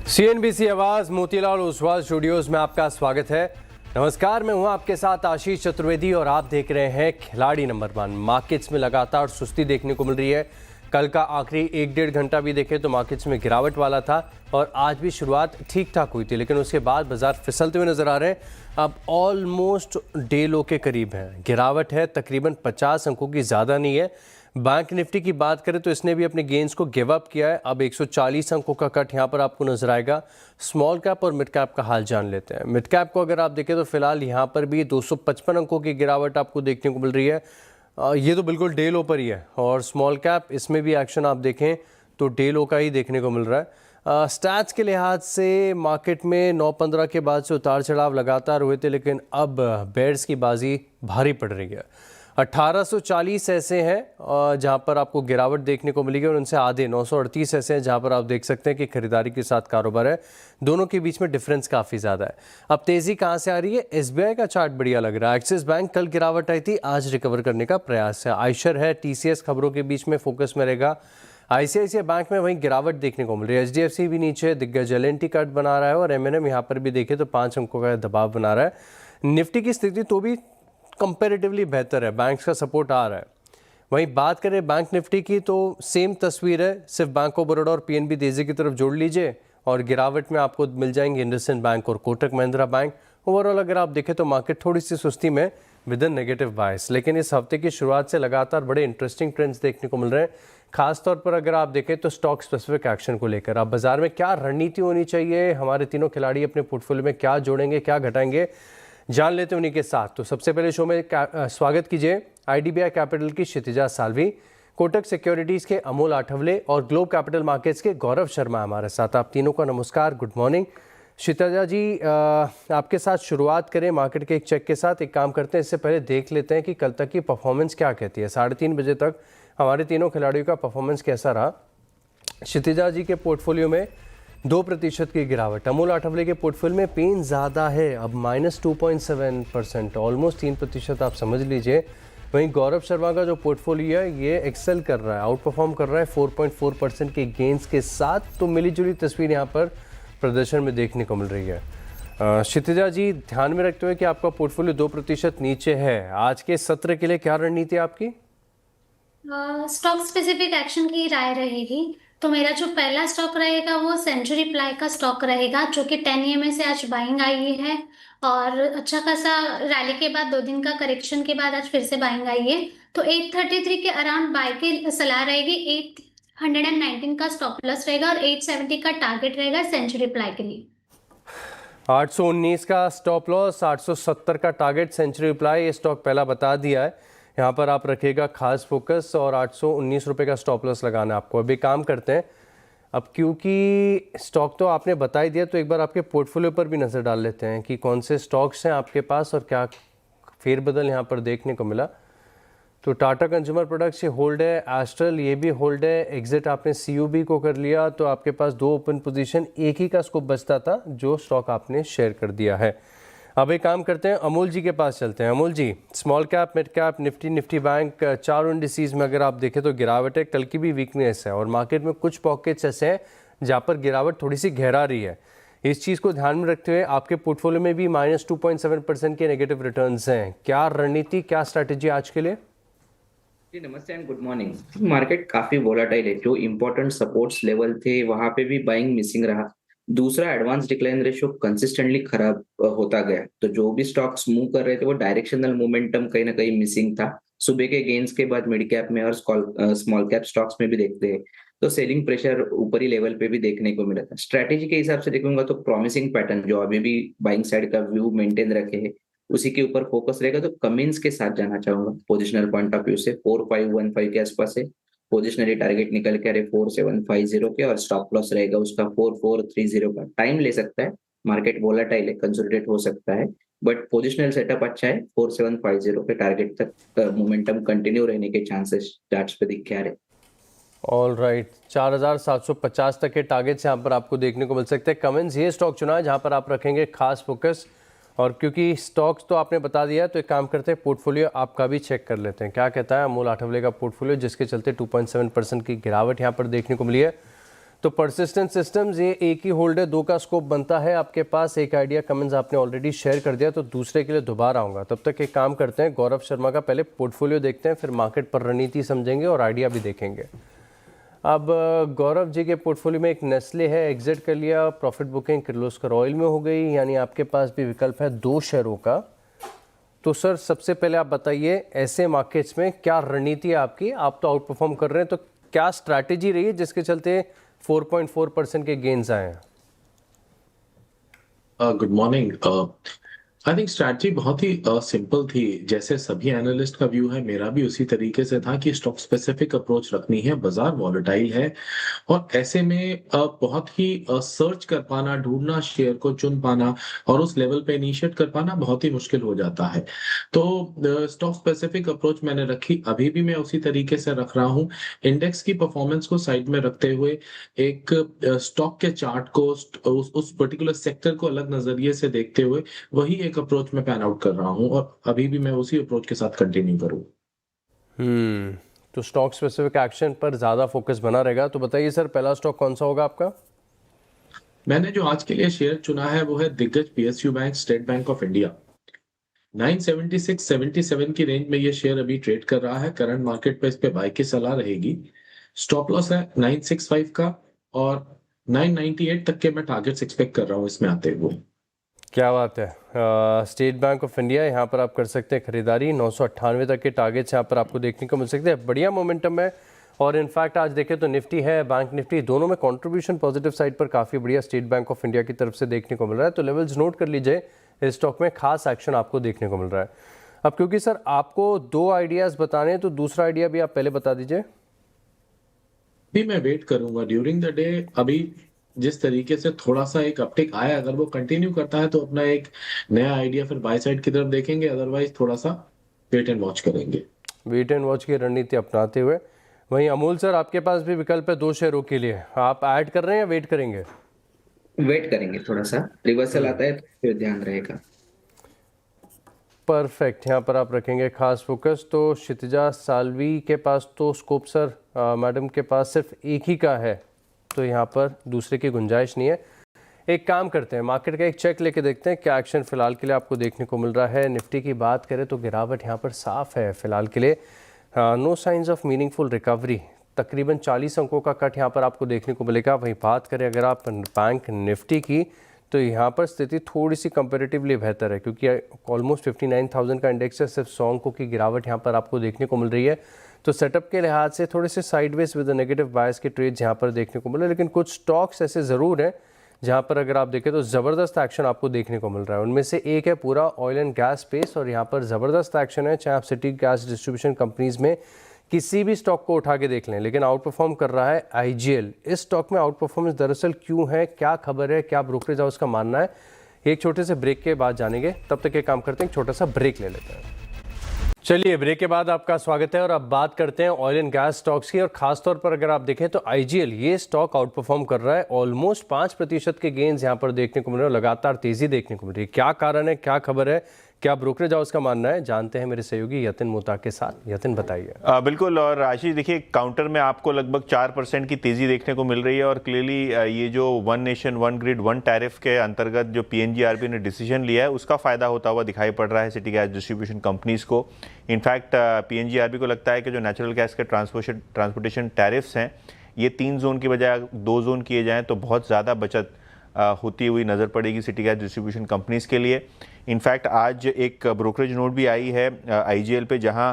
CNBC आवाज Motilal Oswal studios में आपका स्वागत है। नमस्कार, मैं हूं आपके साथ आशीष चतुर्वेदी और आप देख रहे हैं खिलाड़ी नंबर 1। मार्केट्स में लगातार सुस्ती देखने को मिल रही है। कल का आखिरी 1-1.5 घंटा भी देखें तो मार्केट्स में गिरावट वाला था और आज भी शुरुआत ठीक ठाक हुई थी, लेकिन उसके बाद बाजार फिसलते हुए नजर आ रहे हैं। अब ऑलमोस्ट डे लो के करीब है, गिरावट है तकरीबन 50 अंकों की, ज़्यादा नहीं है। बैंक निफ्टी की बात करें तो इसने भी अपने गेंस को गिव अप किया है। अब 140 अंकों का कट यहाँ पर आपको नजर आएगा। स्मॉल कैप और मिड कैप का हाल जान लेते हैं। मिड कैप को अगर आप देखें तो फिलहाल यहाँ पर भी 255 अंकों की गिरावट आपको देखने को मिल रही है। ये तो बिल्कुल डे लो पर ही है। और स्मॉल कैप, इसमें भी एक्शन आप देखें तो डे लो का ही देखने को मिल रहा है। स्टैट्स के लिहाज से मार्केट में 9-15 के बाद से उतार चढ़ाव लगातार हुए थे, लेकिन अब बेयर्स की बाजी भारी पड़ रही है। 1840 ऐसे हैं जहां पर आपको गिरावट देखने को मिलेगी और उनसे आधे 938 ऐसे हैं जहां पर आप देख सकते हैं कि खरीदारी के साथ कारोबार है। दोनों के बीच में डिफरेंस काफ़ी ज़्यादा है। अब तेज़ी कहां से आ रही है? SBI का चार्ट बढ़िया लग रहा है। एक्सिस बैंक कल गिरावट आई थी, आज रिकवर करने का प्रयास है। आयशर है, TCS खबरों के बीच में फोकस में रहेगा। ICICI बैंक में वहीं गिरावट देखने को मिल रही है। HDFC भी नीचे, दिग्गज L&T कट बना रहा है और M&M यहाँ पर भी देखें तो 5 अंकों का दबाव बना रहा है। निफ्टी की स्थिति तो भी कंपैरेटिवली बेहतर है, बैंक्स का सपोर्ट आ रहा है। वहीं बात करें बैंक निफ्टी की तो सेम तस्वीर है, सिर्फ बैंक ऑफ बड़ौदा और PNB तेजी की तरफ जोड़ लीजिए और गिरावट में आपको मिल जाएंगे इंडसइंड बैंक और कोटक महिंद्रा बैंक। ओवरऑल अगर आप देखें तो मार्केट थोड़ी सी सुस्ती में विद इन नेगेटिव बायस, लेकिन इस हफ्ते की शुरुआत से लगातार बड़े इंटरेस्टिंग ट्रेंड्स देखने को मिल रहे हैं। खासतौर पर अगर आप देखें तो स्टॉक स्पेसिफिक एक्शन को लेकर आप बाजार में क्या रणनीति होनी चाहिए, हमारे तीनों खिलाड़ी अपने पोर्टफोलियो में क्या जोड़ेंगे, क्या घटाएंगे, जान लेते हैं उन्हीं के साथ। तो सबसे पहले शो में स्वागत कीजिए IDBI कैपिटल की क्षितिजा साल्वी, कोटक सिक्योरिटीज़ के अमोल आठवले और ग्लोब कैपिटल मार्केट्स के गौरव शर्मा हमारे साथ। आप तीनों का नमस्कार, गुड मॉर्निंग। क्षितिजा जी, आपके साथ शुरुआत करें मार्केट के एक चेक के साथ। एक काम करते हैं, इससे पहले देख लेते हैं कि कल तक की परफॉर्मेंस क्या कहती है। 3:30 बजे तक हमारे तीनों खिलाड़ियों का परफॉर्मेंस कैसा रहा? क्षितिजा जी के पोर्टफोलियो में 2% की गिरावट, अमोल आठवले के पोर्टफोलियो में पेन ज़्यादा है, अब -2.7%, ऑलमोस्ट 3% आप समझ लीजिए। वहीं गौरव शर्मा का जो पोर्टफोलियो है ये एक्सेल कर रहा है, आउट परफॉर्म कर रहा है 4.4% के गेंस के साथ। तो मिलीजुली तस्वीर यहाँ पर प्रदर्शन में देखने को मिल रही है। क्षितिजा जी, ध्यान में रखते हुए कि आपका पोर्टफोलियो 2% नीचे है, आज के सत्र के लिए क्या रणनीति आपकी? स्टॉक स्पेसिफिक एक्शन की राय रहेगी। तो मेरा जो पहला स्टॉक रहेगा वो सेंचुरी प्लाई का स्टॉक रहेगा, जो कि 10 EMA से आज बाइंग आई है और अच्छा खासा रैली के बाद 2 दिन का करेक्शन के बाद आज फिर से बाइंग आई है। तो 833 के अराउंड बाय की सलाह रहेगी। 819 का स्टॉप लॉस रहेगा और 870 का टारगेट रहेगा सेंचुरी प्लाई के लिए। 819 का स्टॉप लॉस, 870 का टारगेट सेंचुरी प्लाई, ये स्टॉक पहला बता दिया है। यहाँ पर आप रखिएगा खास फोकस और 819 रुपये का स्टॉप लॉस लगाना है आपको। अभी काम करते हैं, अब क्योंकि स्टॉक तो आपने बता ही दिया तो एक बार आपके पोर्टफोलियो पर भी नज़र डाल लेते हैं कि कौन से स्टॉक्स हैं आपके पास और क्या फेरबदल यहाँ पर देखने को मिला। तो टाटा कंज्यूमर प्रोडक्ट्स ये होल्ड है, एस्ट्रल ये भी होल्ड है। एग्जिट आपने CUB को कर लिया तो आपके पास 2 ओपन पोजीशन, एक ही का स्कोप बचता था जो स्टॉक आपने शेयर कर दिया है। अब एक काम करते हैं, अमोल जी के पास चलते हैं। Amol ji, small cap, mid cap, Nifty bank, चारों इंडिसेस में अगर आप देखें तो गिरावट है, कल की भी वीकनेस है और मार्केट में कुछ पॉकेट्स ऐसे हैं जहाँ पर गिरावट थोड़ी सी गहरा रही है। इस चीज़ को ध्यान में रखते हुए आपके पोर्टफोलियो में भी -2.7% के नेगेटिव रिटर्न्स हैं। क्या रणनीति, क्या स्ट्रैटेजी आज के लिए? जी नमस्ते एंड गुड मॉर्निंग। मार्केट काफी वोलाटाइल है, जो इंपॉर्टेंट सपोर्ट्स लेवल थे वहां पे भी बाइंग मिसिंग रहा। दूसरा, एडवांस डिक्लाइन रेशियो कंसिस्टेंटली खराब होता गया। तो जो भी स्टॉक्स मूव कर रहे थे वो डायरेक्शनल मोमेंटम कहीं ना कहीं मिसिंग था। सुबह के गेन्स के बाद मिड कैप में और स्मॉल कैप स्टॉक्स में भी देखते हैं तो सेलिंग प्रेशर ऊपरी लेवल पे भी देखने को मिला था। स्ट्रैटेजी के हिसाब से देखूंगा तो प्रॉमिसिंग पैटर्न जो अभी भी बाइंग साइड का व्यू मेंटेन रखे है उसी के ऊपर फोकस रहेगा। तो कमिंस के साथ जाना चाहूंगा पोजिशनल पॉइंट ऑफ व्यू से। 4515 के आसपास है, पोजिशनरी टारगेट निकल के आ रहे 4750 के और स्टॉप लॉस रहेगा उसका 4430 का। टाइम ले सकता है, मार्केट वोलाटाइल है, कंसोलिडेट हो सकता है, बट पोजिशनल सेटअप अच्छा है। 4750 के टारगेट तक मोमेंटम कंटिन्यू रहने के चांसेस चार्ट्स पे दिख रहे। ऑल राइट, 4750 तक के टारगेट्स यहाँ पर आपको देखने को मिल सकते हैं। कमेंट्स ये स्टॉक चुना है जहाँ पर आप रखेंगे खास फोकस, और क्योंकि स्टॉक्स तो आपने बता दिया तो एक काम करते हैं, पोर्टफोलियो आपका भी चेक कर लेते हैं। क्या कहता है अमोल आठवले का पोर्टफोलियो, जिसके चलते 2.7% की गिरावट यहाँ पर देखने को मिली है। तो परसिस्टेंट सिस्टम्स ये एक ही होल्ड है, दो का स्कोप बनता है आपके पास। एक आइडिया कमेंट्स आपने ऑलरेडी शेयर कर दिया, तो दूसरे के लिए दोबारा आऊँगा। तब तक एक काम करते हैं, गौरव शर्मा का पहले पोर्टफोलियो देखते हैं, फिर मार्केट पर रणनीति समझेंगे और आइडिया भी देखेंगे। अब गौरव जी के पोर्टफोलियो में एक नेस्ले है, एग्जिट कर लिया, प्रॉफिट बुकिंग किर्लोस्कर ऑयल में हो गई, यानी आपके पास भी विकल्प है 2 शेयरों का। तो सर सबसे पहले आप बताइए, ऐसे मार्केट्स में क्या रणनीति है आपकी? आप तो आउट परफॉर्म कर रहे हैं, तो क्या स्ट्रैटेजी रही है जिसके चलते 4.4% के गेन्स आए हैं? Good morning. I think strategy बहुत ही सिंपल थी। जैसे सभी एनालिस्ट का व्यू है, मेरा भी उसी तरीके से था कि स्टॉक स्पेसिफिक अप्रोच रखनी है। बाजार वॉलेटाइल है और ऐसे में बहुत ही सर्च कर पाना, ढूंढना, शेयर को चुन पाना और उस लेवल पे इनिशिएट कर पाना बहुत ही मुश्किल हो जाता है। तो स्टॉक स्पेसिफिक अप्रोच मैंने रखी, अभी भी मैं उसी तरीके से रख रहा हूँ। इंडेक्स की परफॉर्मेंस को साइड में रखते हुए एक स्टॉक के चार्ट को, उस पर्टिकुलर सेक्टर को अलग नजरिए से देखते हुए वही एक अप्रोच में पैन आउट कर रहा हूं और अभी भी मैं उसी अप्रोच के साथ कंटिन्यू करूं। तो स्टॉक स्पेसिफिक एक्शन पर ज़्यादा फोकस बना रहेगा। तो बताइए सर, पहला स्टॉक कौन सा होगा आपका? मैंने जो आज के लिए शेयर चुना है वो है दिग्गज PSU bank, state bank of India. 976-77 की रेंज में ये शेयर अभी ट्रेड कर रहा है। करंट मार्केट पे इस पे बाय की सलाह रहेगी। स्टॉप लॉस है 965 का और 998 तक के मैं टारगेट्स एक्सपेक्ट कर रहा हूं इसमें आते हुए। क्या बात है। स्टेट बैंक ऑफ इंडिया, यहाँ पर आप कर सकते हैं खरीदारी। 998 तक के टारगेट्स यहाँ पर आपको देखने को मिल सकते हैं। बढ़िया मोमेंटम है और इनफैक्ट आज देखें तो निफ्टी है, बैंक निफ्टी, दोनों में कंट्रीब्यूशन पॉजिटिव साइड पर काफ़ी बढ़िया स्टेट बैंक ऑफ इंडिया की तरफ से देखने को मिल रहा है। तो लेवल्स नोट कर लीजिए, इस स्टॉक में खास एक्शन आपको देखने को मिल रहा है। अब क्योंकि सर आपको 2 आइडियाज़ बताने हैं, तो दूसरा आइडिया भी आप पहले बता दीजिए। भी मैं वेट करूंगा ड्यूरिंग द डे। अभी जिस तरीके से थोड़ा सा एक अपटिक आया, अगर वो कंटिन्यू करता है तो अपना एक नया आइडिया फिर बाय साइड की तरफ देखेंगे, अदरवाइज थोड़ा सा वेट एंड वॉच करेंगे। वेट एंड वॉच की रणनीति अपनाते हुए। वहीं अमूल सर, आपके पास भी विकल्प है 2 शेयरों के लिए, आप ऐड कर रहे हैं या वेट करेंगे? वेट करेंगे, थोड़ा सा रिवर्सल आता है तो फिर ध्यान रहेगा। परफेक्ट, यहाँ पर आप रखेंगे खास फोकस। तो क्षितिजा साल्वी के पास तो स्कोप सर, मैडम के पास सिर्फ एक ही का है, तो यहाँ पर दूसरे की गुंजाइश नहीं है। एक काम करते हैं, मार्केट का एक चेक लेके देखते हैं क्या एक्शन फिलहाल के लिए आपको देखने को मिल रहा है। निफ्टी की बात करें तो गिरावट यहाँ पर साफ है फिलहाल के लिए, no signs of meaningful recovery. तकरीबन 40 अंकों का कट यहाँ पर आपको देखने को मिलेगा। वहीं बात करें अगर आप बैंक निफ्टी की, तो यहाँ पर स्थिति थोड़ी सी कंपैरेटिवली बेहतर है, क्योंकि ऑलमोस्ट 59,000 का इंडेक्स है। सिर्फ 100 अंकों की गिरावट यहाँ पर आपको देखने को मिल रही है। तो सेटअप के लिहाज से थोड़े से साइडवेज विद नेगेटिव बायस के ट्रेड्स यहाँ पर देखने को मिले, लेकिन कुछ स्टॉक्स ऐसे ज़रूर हैं जहाँ पर अगर आप देखें तो ज़बरदस्त एक्शन आपको देखने को मिल रहा है। उनमें से एक है पूरा ऑयल एंड गैस स्पेस, और यहाँ पर ज़बरदस्त एक्शन है। चाहे आप सिटी गैस डिस्ट्रीब्यूशन कंपनीज़ में किसी भी स्टॉक को उठा के देख लें, लेकिन आउट परफॉर्म कर रहा है आईजीएल। इस स्टॉक में आउट परफॉर्मेंस दरअसल क्यों है, क्या खबर है, क्या ब्रोकरेज हाउस का मानना है, एक छोटे से ब्रेक के बाद जानेंगे। तब तक ये काम करते हैं, एक छोटा सा ब्रेक ले लेते हैं। चलिए, ब्रेक के बाद आपका स्वागत है और अब बात करते हैं ऑयल एंड गैस स्टॉक्स की। और खासतौर पर अगर आप देखें तो आईजीएल, ये स्टॉक आउट परफॉर्म कर रहा है। ऑलमोस्ट 5% के गेन्स यहाँ पर देखने को मिल रहे हैं, लगातार तेजी देखने को मिल रही है। क्या कारण है, क्या खबर है, क्या ब्रोकरेज हाउस का मानना है, जानते हैं मेरे सहयोगी यतिन मोता के साथ। यतिन बताइए। बिल्कुल, और आशीष देखिए, काउंटर में आपको लगभग 4% की तेजी देखने को मिल रही है। और क्लियरली ये जो one nation one grid one tariff के अंतर्गत जो पीएनजीआरबी ने डिसीजन लिया है, उसका फायदा होता हुआ दिखाई पड़ रहा है सिटी गैस डिस्ट्रीब्यूशन कंपनीज को। इनफैक्ट पीएनजीआरबी को लगता है कि जो नेचुरल गैस के ट्रांसपोर्टेशन टैरिफ्स हैं, ये 3 जोन की बजाय 2 जोन किए जाएँ तो बहुत ज़्यादा बचत होती हुई नज़र पड़ेगी सिटी गैस डिस्ट्रीब्यूशन कंपनीज के लिए। इनफैक्ट आज एक ब्रोकरेज नोट भी आई है आईजीएल पे, जहां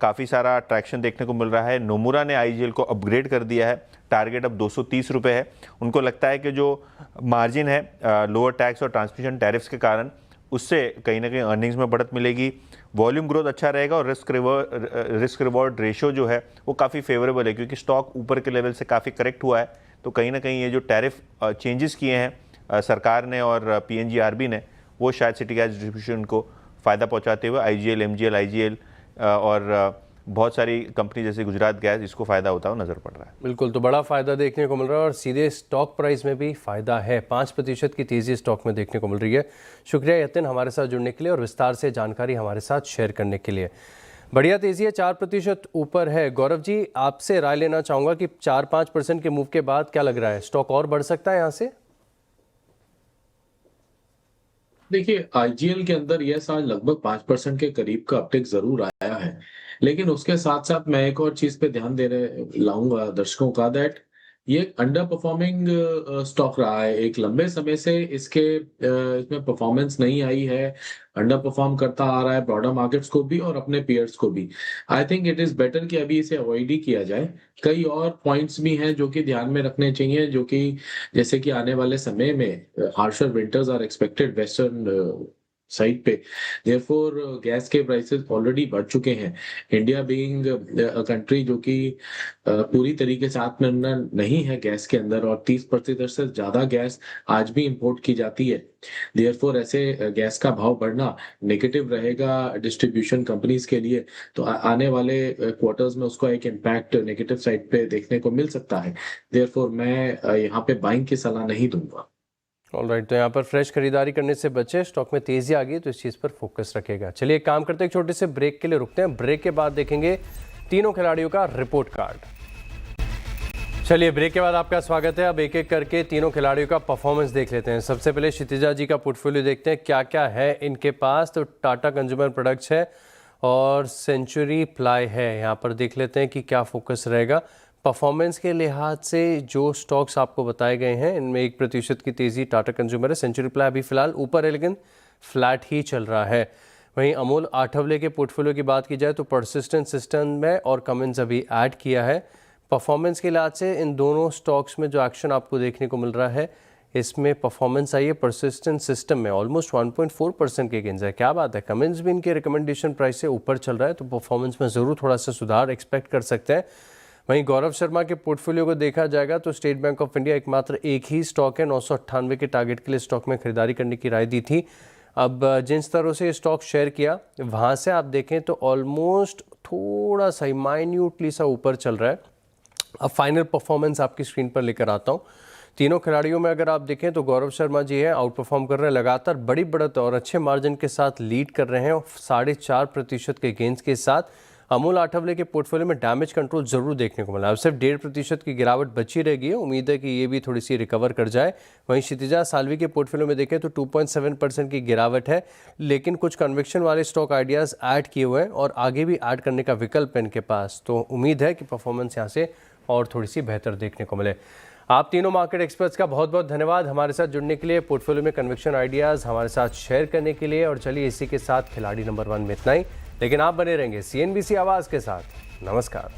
काफ़ी सारा ट्रैक्शन देखने को मिल रहा है। नोमुरा ने आईजीएल को अपग्रेड कर दिया है, टारगेट अब 230 रुपये है। उनको लगता है कि जो मार्जिन है लोअर टैक्स और ट्रांसमिशन टैरिफ्स के कारण, उससे कहीं ना कहीं अर्निंग्स में बढ़त मिलेगी, वॉल्यूम ग्रोथ अच्छा रहेगा और रिस्क रिवॉर्ड रेशियो जो है वो काफ़ी फेवरेबल है, क्योंकि स्टॉक ऊपर के लेवल से काफ़ी करेक्ट हुआ है। तो कहीं ना कहीं ये जो टैरिफ चेंजेस किए हैं सरकार ने और पीएनजीआरबी ने, वो शायद सिटी गैस डिस्ट्रीब्यूशन को फ़ायदा पहुंचाते हुए आईजीएल, एमजीएल, आईजीएल और बहुत सारी कंपनी जैसे गुजरात गैस, इसको फ़ायदा होता हुआ नज़र पड़ रहा है। बिल्कुल, तो बड़ा फ़ायदा देखने को मिल रहा है और सीधे स्टॉक प्राइस में भी फ़ायदा है। 5% की तेज़ी स्टॉक में देखने को मिल रही है। शुक्रिया यतिन हमारे साथ जुड़ने के लिए और विस्तार से जानकारी हमारे साथ शेयर करने के लिए। बढ़िया तेजी है, 4% ऊपर है। गौरव जी, आपसे राय लेना चाहूंगा कि 4-5% के मूव के बाद क्या लग रहा है, स्टॉक और बढ़ सकता है यहाँ से? देखिए, आईजीएल के अंदर यह साल लगभग 5% के करीब का अपटिक जरूर आया है, लेकिन उसके साथ साथ मैं एक और चीज पे ध्यान देने लाऊंगा दर्शकों का, दैट ये एक अंडर परफॉर्मिंग स्टॉक रहा है। एक लंबे समय से इसमें परफॉर्मेंस नहीं आई है, अंडर परफॉर्म करता आ रहा है ब्रॉडर मार्केट्स को भी और अपने पेयर्स को भी। I think it is better कि अभी इसे अवॉइड ही किया जाए। कई और पॉइंट्स भी हैं जो कि ध्यान में रखने चाहिए, जो कि जैसे कि आने वाले समय में harsher winters are expected western side पे, देयरफॉर गैस के प्राइसेस ऑलरेडी बढ़ चुके हैं। इंडिया बीइंग अ कंट्री जो कि पूरी तरीके से आत्मनिर्भर नहीं है गैस के अंदर, और 30% से ज्यादा गैस आज भी इंपोर्ट की जाती है, देयरफॉर ऐसे गैस का भाव बढ़ना नेगेटिव रहेगा डिस्ट्रीब्यूशन कंपनीज के लिए। तो आने वाले क्वार्टर्स में उसका एक इम्पैक्ट नेगेटिव साइड पे देखने को मिल सकता है। देयरफॉर मैं यहाँ पे बाइंग की सलाह नहीं दूंगा। ऑलराइट, तो यहाँ पर फ्रेश खरीदारी करने से बचे। स्टॉक में तेजी आ गई तो इस चीज़ पर फोकस रखेगा। चलिए एक काम करते हैं, एक छोटे से ब्रेक के लिए रुकते हैं। ब्रेक के बाद देखेंगे तीनों खिलाड़ियों का रिपोर्ट कार्ड। चलिए ब्रेक के बाद आपका स्वागत है। अब एक एक करके तीनों खिलाड़ियों का परफॉर्मेंस देख लेते हैं। सबसे पहले क्षितिजा जी का पोर्टफोलियो देखते हैं क्या क्या है इनके पास। तो टाटा कंज्यूमर प्रोडक्ट्स है और सेंचुरी प्लाई है। यहाँ पर देख लेते हैं कि क्या फोकस रहेगा। परफॉर्मेंस के लिहाज से जो स्टॉक्स आपको बताए गए हैं इनमें 1% की तेज़ी टाटा कंज्यूमर है। सेंचुरी प्लाई अभी फिलहाल ऊपर है लेकिन फ्लैट ही चल रहा है। वहीं अमूल आठवले के पोर्टफोलियो की बात की जाए तो परसिस्टेंट सिस्टम में और कमेंस अभी ऐड किया है। परफॉर्मेंस के लिहाज से इन दोनों स्टॉक्स में जो एक्शन आपको देखने को मिल रहा है इसमें परफॉर्मेंस आई है परसिस्टेंट सिस्टम में ऑलमोस्ट 1.4% के गेंस है। क्या बात है, कमेंस भी इनके रिकमेंडेशन प्राइस से ऊपर चल रहा है, तो परफॉर्मेंस में ज़रूर थोड़ा सा सुधार एक्सपेक्ट कर सकते हैं। वहीं गौरव शर्मा के पोर्टफोलियो को देखा जाएगा तो स्टेट बैंक ऑफ इंडिया एकमात्र एक ही स्टॉक है। 998 के टारगेट के लिए स्टॉक में खरीदारी करने की राय दी थी। अब जिन स्तरों से ये स्टॉक शेयर किया वहाँ से आप देखें तो ऑलमोस्ट थोड़ा सा माइन्यूटली सा ऊपर चल रहा है। अब फाइनल परफॉर्मेंस आपकी स्क्रीन पर लेकर आता हूँ। तीनों खिलाड़ियों में अगर आप देखें तो गौरव शर्मा जी है आउट परफॉर्म कर रहे हैं, लगातार बड़ी बढ़त और अच्छे मार्जिन के साथ लीड कर रहे हैं और 4.5% के गेंस के साथ। अमूल आठवले के पोर्टफोलियो में डैमेज कंट्रोल जरूर देखने को मिला। अब सिर्फ 1.5% की गिरावट बची रहेगी, उम्मीद है कि ये भी थोड़ी सी रिकवर कर जाए। वहीं क्षितिजा साल्वी के पोर्टफोलियो में देखें तो 2.7% की गिरावट है, लेकिन कुछ कन्विक्शन वाले स्टॉक आइडियाज़ ऐड किए हुए हैं और आगे भी ऐड करने का विकल्प है इनके पास। तो उम्मीद है कि परफॉर्मेंस यहाँ से और थोड़ी सी बेहतर देखने को मिले। आप तीनों मार्केट एक्सपर्ट्स का बहुत बहुत धन्यवाद हमारे साथ जुड़ने के लिए, पोर्टफोलियो में कन्विक्शन आइडियाज़ हमारे साथ शेयर करने के लिए। और चलिए इसी के साथ खिलाड़ी नंबर 1 में इतना ही, लेकिन आप बने रहेंगे CNBC आवाज़ के साथ। नमस्कार।